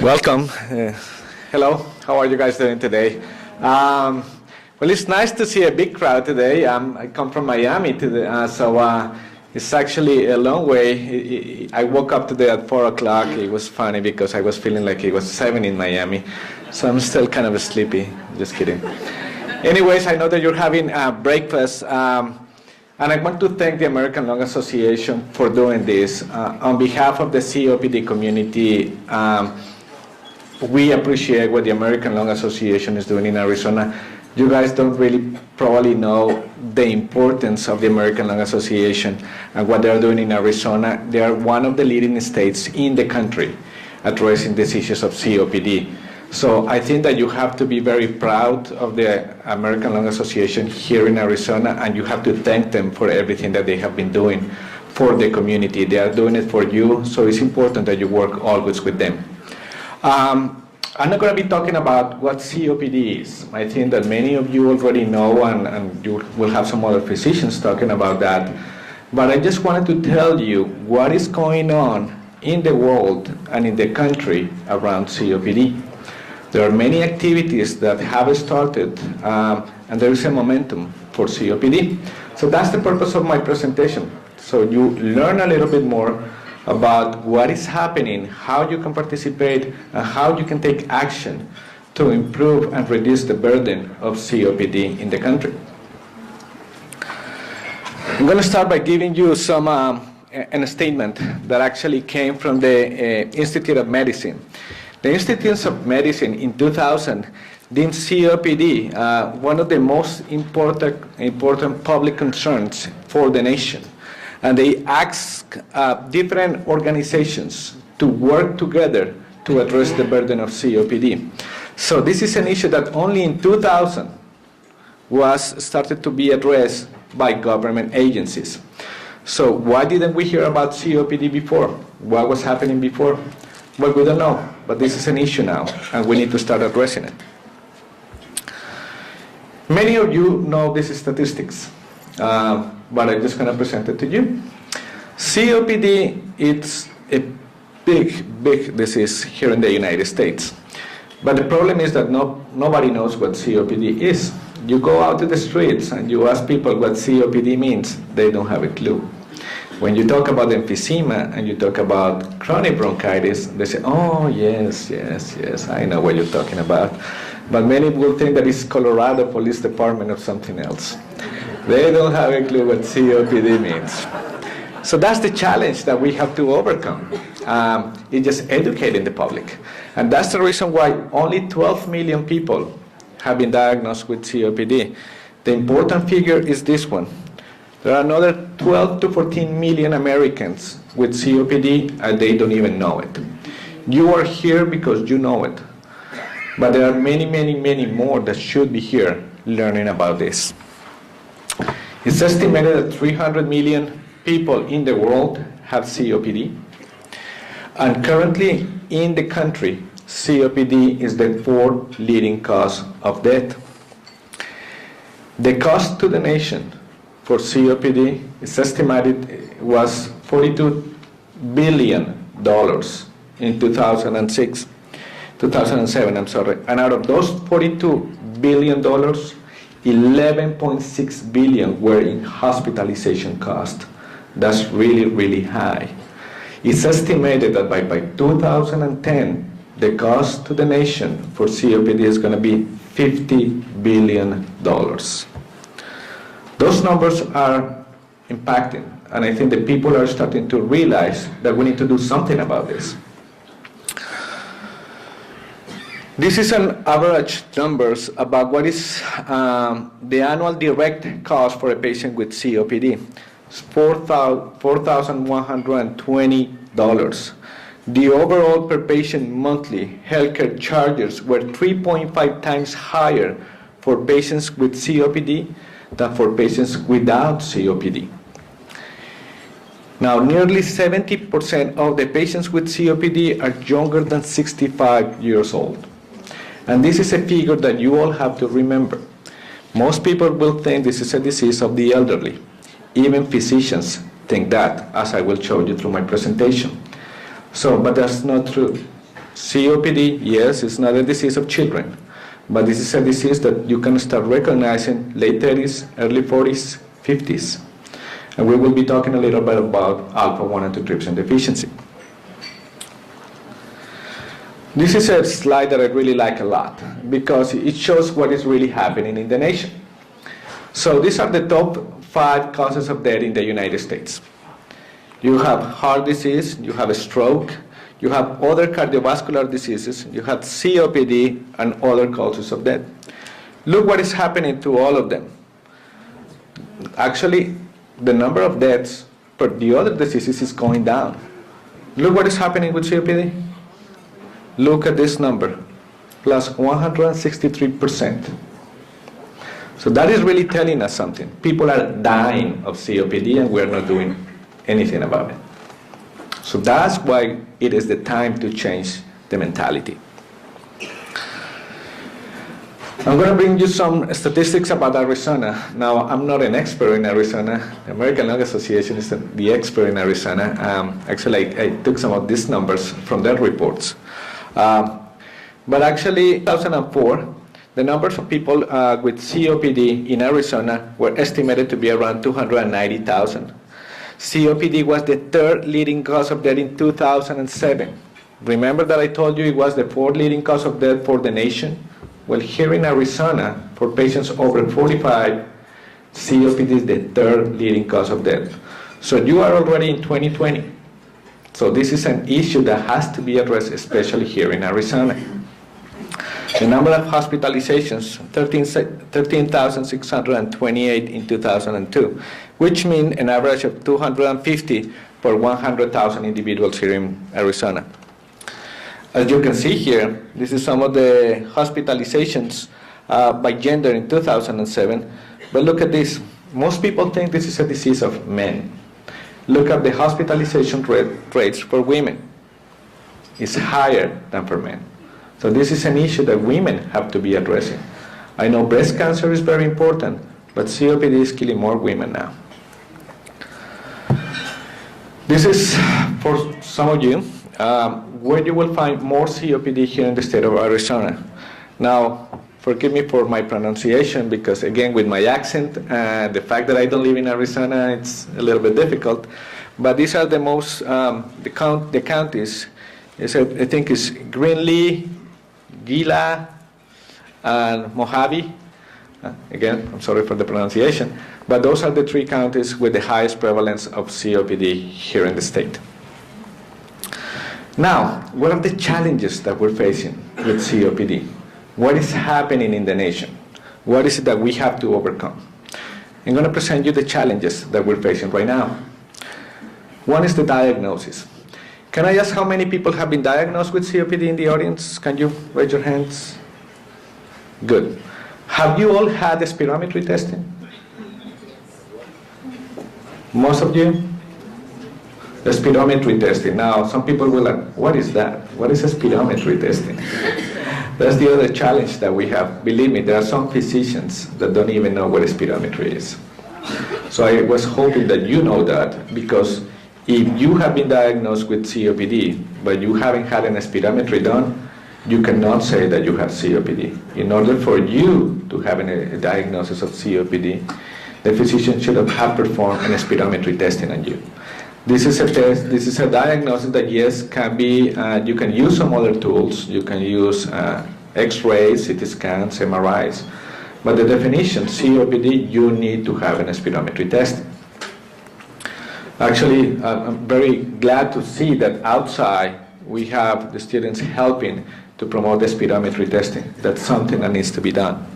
Welcome. Hello. How are you guys doing today? Well, it's nice to see a big crowd today. I come from Miami today, so it's actually a long way. I woke up today at 4 o'clock. It was funny because I was feeling like it was 7 in Miami, so I'm still kind of sleepy. Just kidding. Anyways, I know that you're having breakfast. And I want to thank the American Lung Association for doing this. On behalf of the COPD community, we appreciate what the American Lung Association is doing in Arizona. You guys don't really probably know the importance of the American Lung Association and what they're doing in Arizona. They are one of the leading states in the country addressing these issues of COPD. So I think that you have to be very proud of the American Lung Association here in Arizona, and you have to thank them for everything that they have been doing for the community. They are doing it for you, so it's important that you work always with them. I'm not going to be talking about what COPD is. I think that many of you already know, and you will have some other physicians talking about that. But I just wanted to tell you what is going on in the world and in the country around COPD. There are many activities that have started, and there is a momentum for COPD. So that's the purpose of my presentation. So you learn a little bit more about what is happening, how you can participate, and how you can take action to improve and reduce the burden of COPD in the country. I'm going to start by giving you a statement that actually came from the Institute of Medicine. The Institute of Medicine in 2000 deemed COPD one of the most important public concerns for the nation. And they asked different organizations to work together to address the burden of COPD. So this is an issue that only in 2000 was started to be addressed by government agencies. So why didn't we hear about COPD before? What was happening before? Well, we don't know, but this is an issue now, and we need to start addressing it. Many of you know these statistics, but I'm just going to present it to you. COPD is a big disease here in the United States. But the problem is that nobody knows what COPD is. You go out to the streets and you ask people what COPD means, they don't have a clue. When you talk about emphysema and you talk about chronic bronchitis, they say, oh, yes, I know what you're talking about. But many will think that it's Colorado Police Department or something else. They don't have a clue what COPD means. So that's the challenge that we have to overcome. It's just educating the public. And that's the reason why only 12 million people have been diagnosed with COPD. The important figure is this one. There are another 12 to 14 million Americans with COPD, and they don't even know it. You are here because you know it. But there are many more that should be here learning about this. It's estimated that 300 million people in the world have COPD. And currently in the country, COPD is the fourth leading cause of death. The cost to the nation for COPD is estimated was $42 billion in 2007, and out of those $42 billion, 11.6 billion were in hospitalization cost. That's really high. It's estimated that by 2010, the cost to the nation for COPD is going to be $50 billion. Those numbers are impacting, and I think the people are starting to realize that we need to do something about this. This is an average numbers about what is the annual direct cost for a patient with COPD. It's $4,120. The overall per patient monthly healthcare charges were 3.5 times higher for patients with COPD than for patients without COPD. Now, nearly 70% of the patients with COPD are younger than 65 years old. And this is a figure that you all have to remember. Most people will think this is a disease of the elderly. Even physicians think that, as I will show you through my presentation. But that's not true. COPD, yes, it's not a disease of children, but this is a disease that you can start recognizing late 30s, early 40s, 50s. And we will be talking a little bit about alpha-1 antitrypsin deficiency. This is a slide that I really like a lot because it shows what is really happening in the nation. So these are the top 5 causes of death in the United States. You have heart disease, you have a stroke, you have other cardiovascular diseases, you have COPD, and other causes of death. Look what is happening to all of them. Actually, the number of deaths for the other diseases is going down. Look what is happening with COPD. Look at this number, plus 163%. So that is really telling us something. People are dying of COPD and we're not doing anything about it. So that's why it is the time to change the mentality. I'm going to bring you some statistics about Arizona. Now, I'm not an expert in Arizona. The American Lung Association is the expert in Arizona. Actually, I took some of these numbers from their reports. But actually, 2004, the numbers of people with COPD in Arizona were estimated to be around 290,000. COPD was the 3rd leading cause of death in 2007. Remember that I told you it was the 4th leading cause of death for the nation? Well, here in Arizona, for patients over 45, COPD is the 3rd leading cause of death. So you are already in 2020. So this is an issue that has to be addressed, especially here in Arizona. The number of hospitalizations, 13,628 in 2002, which means an average of 250 per 100,000 individuals here in Arizona. As you can see here, this is some of the hospitalizations by gender in 2007. But look at this. Most people think this is a disease of men. Look at the hospitalization rates for women. It's higher than for men. So this is an issue that women have to be addressing. I know breast cancer is very important, but COPD is killing more women now. This is for some of you, where you will find more COPD here in the state of Arizona. Now, forgive me for my pronunciation because, again, with my accent and the fact that I don't live in Arizona, it's a little bit difficult. But these are the most, the counties. I think it's Greenlee, Gila, and Mojave. Again, I'm sorry for the pronunciation. But those are the 3 counties with the highest prevalence of COPD here in the state. Now, what are the challenges that we're facing with COPD? What is happening in the nation? What is it that we have to overcome? I'm going to present you the challenges that we're facing right now. One is the diagnosis. Can I ask how many people have been diagnosed with COPD in the audience? Can you raise your hands? Good. Have you all had spirometry testing? Most of you? The spirometry testing. Now, some people will like, what is that? What is a spirometry testing? That's the other challenge that we have. Believe me, there are some physicians that don't even know what a spirometry is. So I was hoping that you know that, because if you have been diagnosed with COPD, but you haven't had an spirometry done, you cannot say that you have COPD. In order for you to have a diagnosis of COPD, the physician should have performed an spirometry testing on you. This is a test, this is a diagnosis that, yes, can be, you can use some other tools. You can use X-rays, CT scans, MRIs. But the definition, COPD, you need to have an spirometry test. Actually, I'm very glad to see that outside we have the students helping to promote the spirometry testing. That's something that needs to be done.